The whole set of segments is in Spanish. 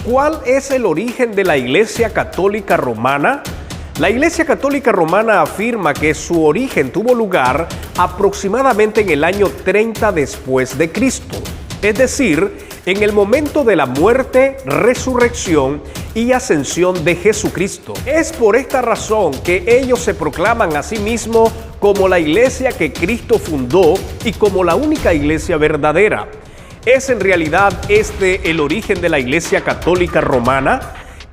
¿Cuál es el origen de la Iglesia Católica Romana? La Iglesia Católica Romana afirma que su origen tuvo lugar aproximadamente en el año 30 después de Cristo, es decir, en el momento de la muerte, resurrección y ascensión de Jesucristo. Es por esta razón que ellos se proclaman a sí mismos como la iglesia que Cristo fundó y como la única iglesia verdadera. ¿Es en realidad este el origen de la Iglesia Católica Romana?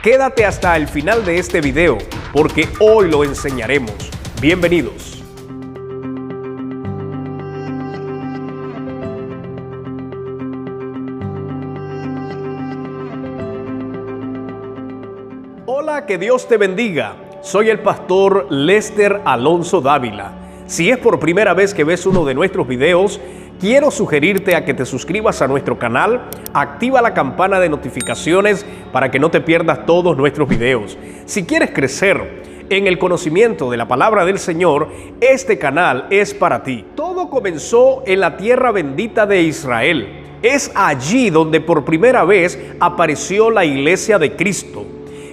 Quédate hasta el final de este video, porque hoy lo enseñaremos. Bienvenidos. Hola, que Dios te bendiga. Soy el pastor Lester Alonso Dávila. Si es por primera vez que ves uno de nuestros videos, quiero sugerirte a que te suscribas a nuestro canal, activa la campana de notificaciones para que no te pierdas todos nuestros videos. Si quieres crecer en el conocimiento de la palabra del Señor, este canal es para ti. Todo comenzó en la tierra bendita de Israel. Es allí donde por primera vez apareció la iglesia de Cristo.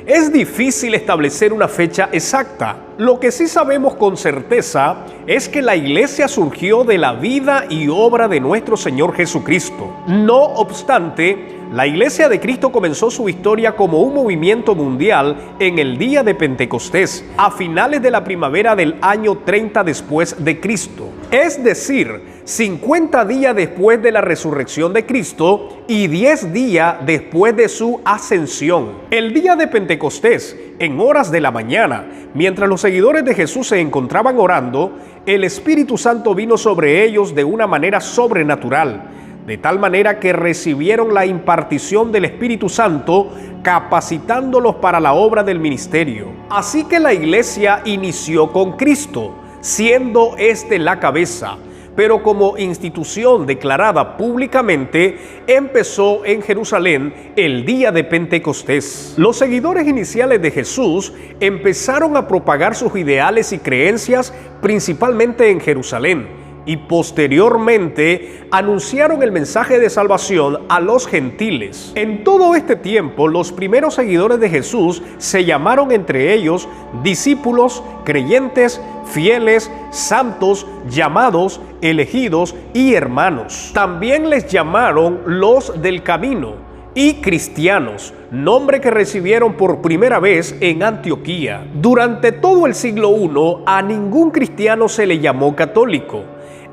Es difícil establecer una fecha exacta. Lo que sí sabemos con certeza es que la iglesia surgió de la vida y obra de nuestro Señor Jesucristo. No obstante, la iglesia de Cristo comenzó su historia como un movimiento mundial en el día de Pentecostés, a finales de la primavera del año 30 después de Cristo. Es decir, 50 días después de la resurrección de Cristo y 10 días después de su ascensión. El día de Pentecostés, en horas de la mañana, mientras los seguidores de Jesús se encontraban orando, el Espíritu Santo vino sobre ellos de una manera sobrenatural, de tal manera que recibieron la impartición del Espíritu Santo, capacitándolos para la obra del ministerio. Así que la iglesia inició con Cristo, siendo éste la cabeza, pero como institución declarada públicamente, empezó en Jerusalén el día de Pentecostés. Los seguidores iniciales de Jesús empezaron a propagar sus ideales y creencias principalmente en Jerusalén, y posteriormente anunciaron el mensaje de salvación a los gentiles. En todo este tiempo, los primeros seguidores de Jesús se llamaron entre ellos discípulos, creyentes, fieles, santos, llamados, elegidos y hermanos. También les llamaron los del camino y cristianos, nombre que recibieron por primera vez en Antioquía. Durante todo el siglo I, a ningún cristiano se le llamó católico.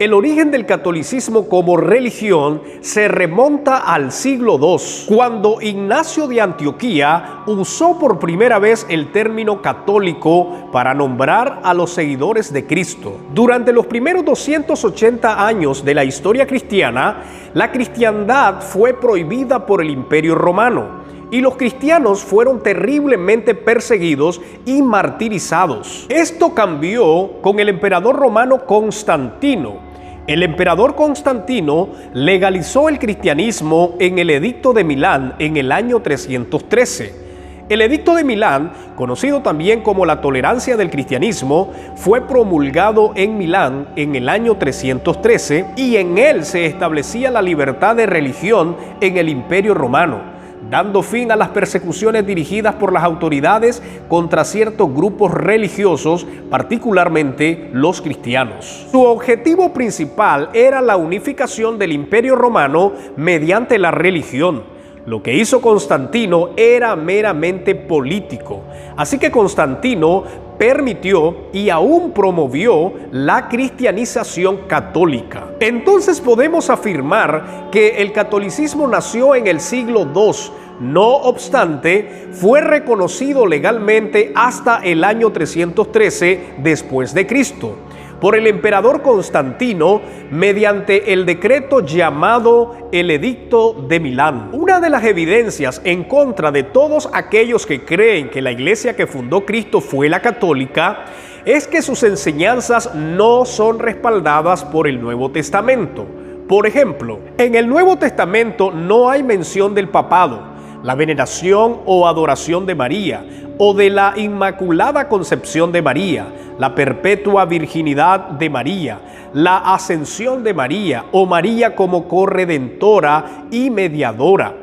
El origen del catolicismo como religión se remonta al siglo II, cuando Ignacio de Antioquía usó por primera vez el término católico para nombrar a los seguidores de Cristo. Durante los primeros 280 años de la historia cristiana, la cristiandad fue prohibida por el Imperio Romano, y los cristianos fueron terriblemente perseguidos y martirizados. Esto cambió con el emperador romano Constantino. El emperador Constantino legalizó el cristianismo en el Edicto de Milán en el año 313. El Edicto de Milán, conocido también como la tolerancia del cristianismo, fue promulgado en Milán en el año 313 y en él se establecía la libertad de religión en el Imperio Romano, dando fin a las persecuciones dirigidas por las autoridades contra ciertos grupos religiosos, particularmente los cristianos. Su objetivo principal era la unificación del Imperio Romano mediante la religión. Lo que hizo Constantino era meramente político. Así que Constantino permitió y aún promovió la cristianización católica. Entonces podemos afirmar que el catolicismo nació en el siglo II. No obstante, fue reconocido legalmente hasta el año 313 después de Cristo por el emperador Constantino mediante el decreto llamado el Edicto de Milán. Una de las evidencias en contra de todos aquellos que creen que la iglesia que fundó Cristo fue la católica es que sus enseñanzas no son respaldadas por el Nuevo Testamento. Por ejemplo, en el Nuevo Testamento no hay mención del papado, la veneración o adoración de María, o de la Inmaculada Concepción de María, la perpetua virginidad de María, la ascensión de María o María como corredentora y mediadora,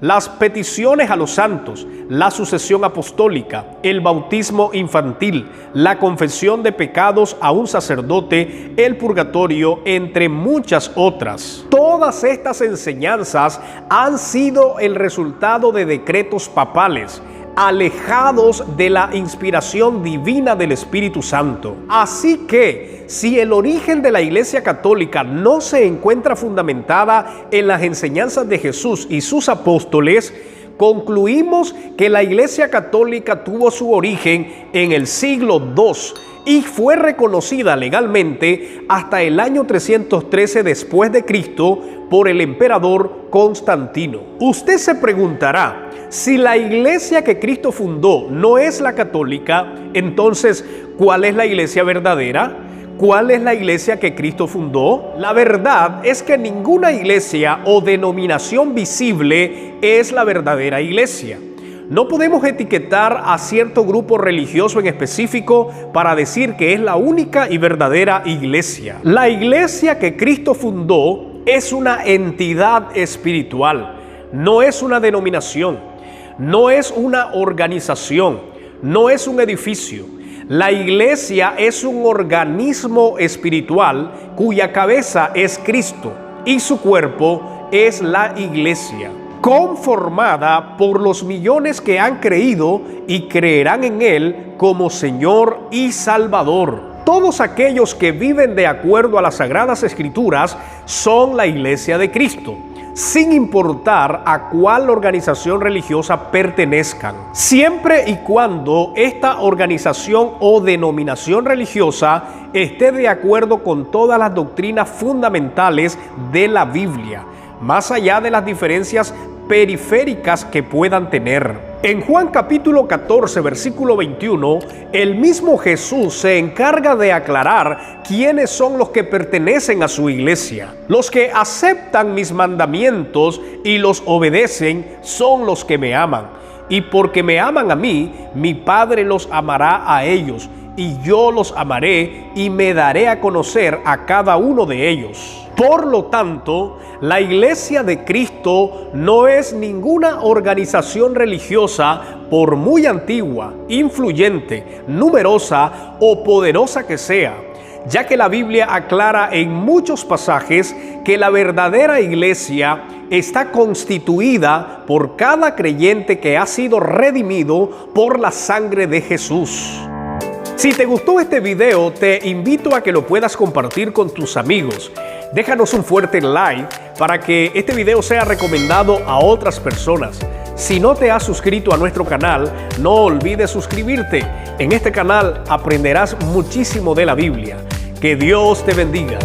las peticiones a los santos, la sucesión apostólica, el bautismo infantil, la confesión de pecados a un sacerdote, el purgatorio, entre muchas otras. Todas estas enseñanzas han sido el resultado de decretos papales, alejados de la inspiración divina del Espíritu Santo. Así que, si el origen de la Iglesia Católica no se encuentra fundamentada en las enseñanzas de Jesús y sus apóstoles, concluimos que la Iglesia Católica tuvo su origen en el siglo II y fue reconocida legalmente hasta el año 313 después de Cristo por el emperador Constantino. Usted se preguntará, si la iglesia que Cristo fundó no es la católica, entonces, ¿cuál es la iglesia verdadera? ¿Cuál es la iglesia que Cristo fundó? La verdad es que ninguna iglesia o denominación visible es la verdadera iglesia. No podemos etiquetar a cierto grupo religioso en específico para decir que es la única y verdadera iglesia. La iglesia que Cristo fundó es una entidad espiritual, no es una denominación, no es una organización, no es un edificio. La iglesia es un organismo espiritual cuya cabeza es Cristo y su cuerpo es la iglesia, conformada por los millones que han creído y creerán en Él como Señor y Salvador. Todos aquellos que viven de acuerdo a las Sagradas Escrituras son la iglesia de Cristo, sin importar a cuál organización religiosa pertenezcan, siempre y cuando esta organización o denominación religiosa esté de acuerdo con todas las doctrinas fundamentales de la Biblia, más allá de las diferencias periféricas que puedan tener. En Juan capítulo 14, versículo 21, el mismo Jesús se encarga de aclarar quiénes son los que pertenecen a su iglesia. Los que aceptan mis mandamientos y los obedecen son los que me aman. Y porque me aman a mí, mi Padre los amará a ellos, y yo los amaré y me daré a conocer a cada uno de ellos. Por lo tanto, la Iglesia de Cristo no es ninguna organización religiosa, por muy antigua, influyente, numerosa o poderosa que sea, ya que la Biblia aclara en muchos pasajes que la verdadera iglesia está constituida por cada creyente que ha sido redimido por la sangre de Jesús. Si te gustó este video, te invito a que lo puedas compartir con tus amigos. Déjanos un fuerte like para que este video sea recomendado a otras personas. Si no te has suscrito a nuestro canal, no olvides suscribirte. En este canal aprenderás muchísimo de la Biblia. Que Dios te bendiga.